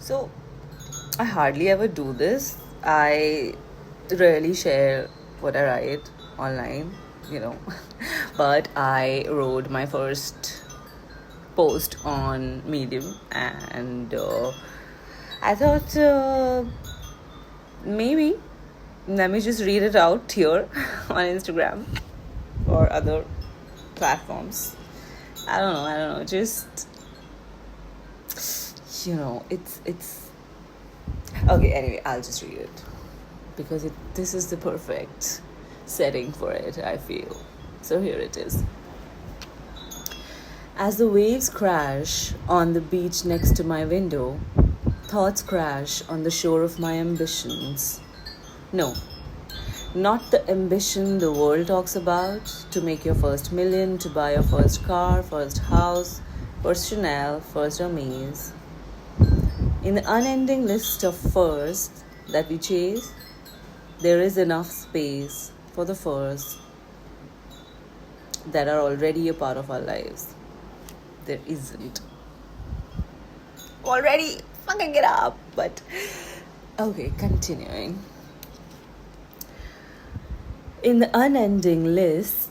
So, I hardly ever do this. I rarely share what I write online, you know. But I wrote my first post on Medium, and I thought maybe let me just read it out here on Instagram or other platforms. I don't know. Just it's okay. Anyway, I'll just read it because this is the perfect setting for it, I feel. So here it is. As the waves crash on the beach next to my window, thoughts crash on the shore of my ambitions. No, not the ambition the world talks about to make your first million, to buy your first car, first house, first Chanel, first Hermes. In the unending list of firsts that we chase, there is enough space for the firsts that are already a part of our lives. There isn't. Already fucking it up, but okay, continuing. In the unending list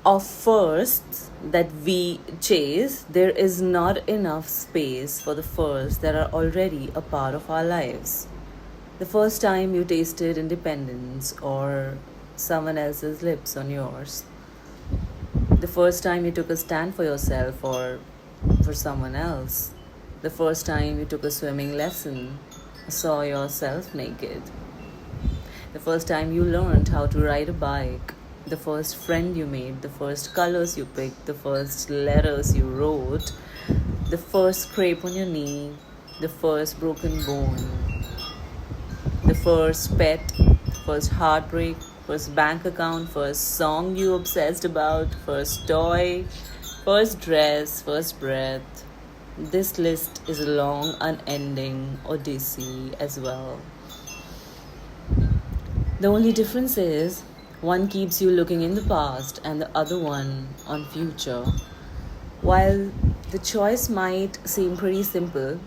of firsts that we chase, there is not enough space for the firsts that are already a part of our lives. The first time you tasted independence or someone else's lips on yours. The first time you took a stand for yourself or for someone else. The first time you took a swimming lesson, saw yourself naked. The first time you learned how to ride a bike, the first friend you made, the first colors you picked, the first letters you wrote, the first scrape on your knee, the first broken bone, the first pet, first heartbreak, first bank account, first song you obsessed about, first toy, first dress, first breath. This list is a long, unending odyssey as well. The only difference is one keeps you looking in the past and the other one on future. While the choice might seem pretty simple,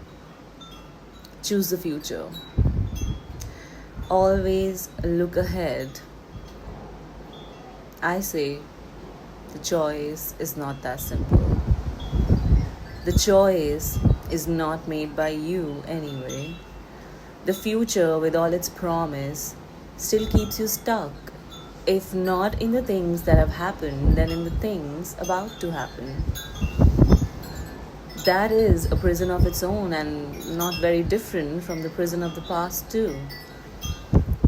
choose the future. Always look ahead. I say the choice is not that simple. The choice is not made by you anyway. The future, with all its promise, still keeps you stuck. If not in the things that have happened, then in the things about to happen. That is a prison of its own and not very different from the prison of the past too.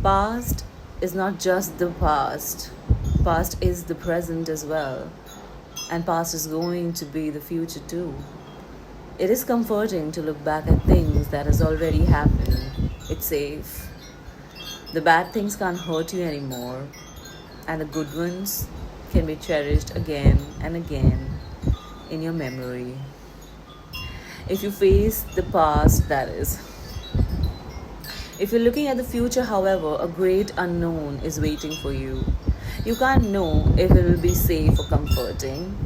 Past is not just the past. Past is the present as well. And past is going to be the future too. It is comforting to look back at things that has already happened. It's safe. The bad things can't hurt you anymore, and the good ones can be cherished again and again in your memory. If you face the past, that is. If you're looking at the future, however, a great unknown is waiting for you. You can't know if it will be safe or comforting.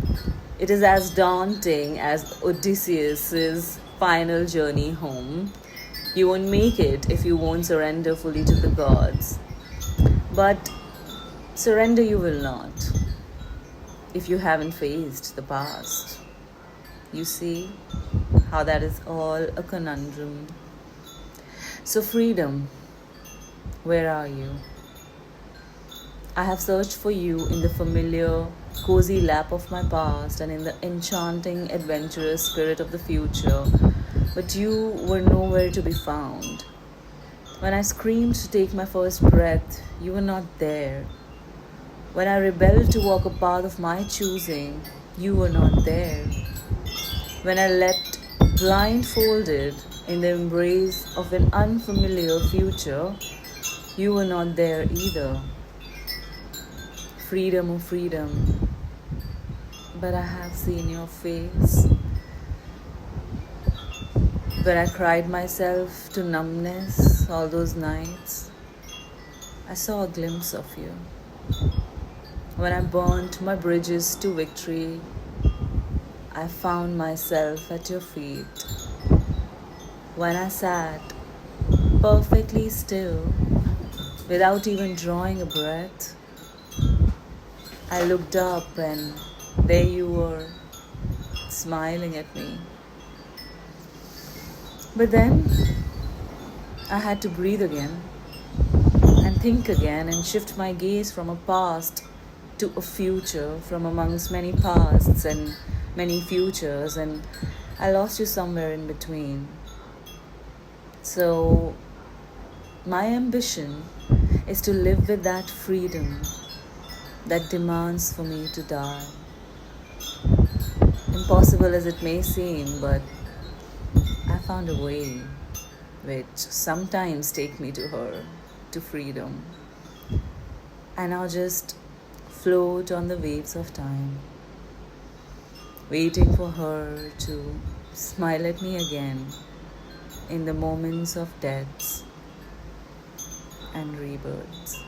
It is as daunting as Odysseus' final journey home. You won't make it if you won't surrender fully to the gods. But surrender you will not if you haven't faced the past. You see how that is all a conundrum. So freedom, where are you? I have searched for you in the familiar, cozy lap of my past and in the enchanting, adventurous spirit of the future. But you were nowhere to be found. When I screamed to take my first breath, you were not there. When I rebelled to walk a path of my choosing, you were not there. When I leapt blindfolded in the embrace of an unfamiliar future, you were not there either. Freedom, oh freedom, but I have seen your face. When I cried myself to numbness all those nights, I saw a glimpse of you. When I burnt my bridges to victory, I found myself at your feet. when I sat perfectly still without even drawing a breath. I looked up and there you were, smiling at me. But then I had to breathe again and think again and shift my gaze from a past to a future, from amongst many pasts and many futures, and I lost you somewhere in between. So, my ambition is to live with that freedom that demands for me to die. Impossible as it may seem, but I found a way which sometimes take me to her, to freedom. And I'll just float on the waves of time, waiting for her to smile at me again in the moments of deaths and rebirths.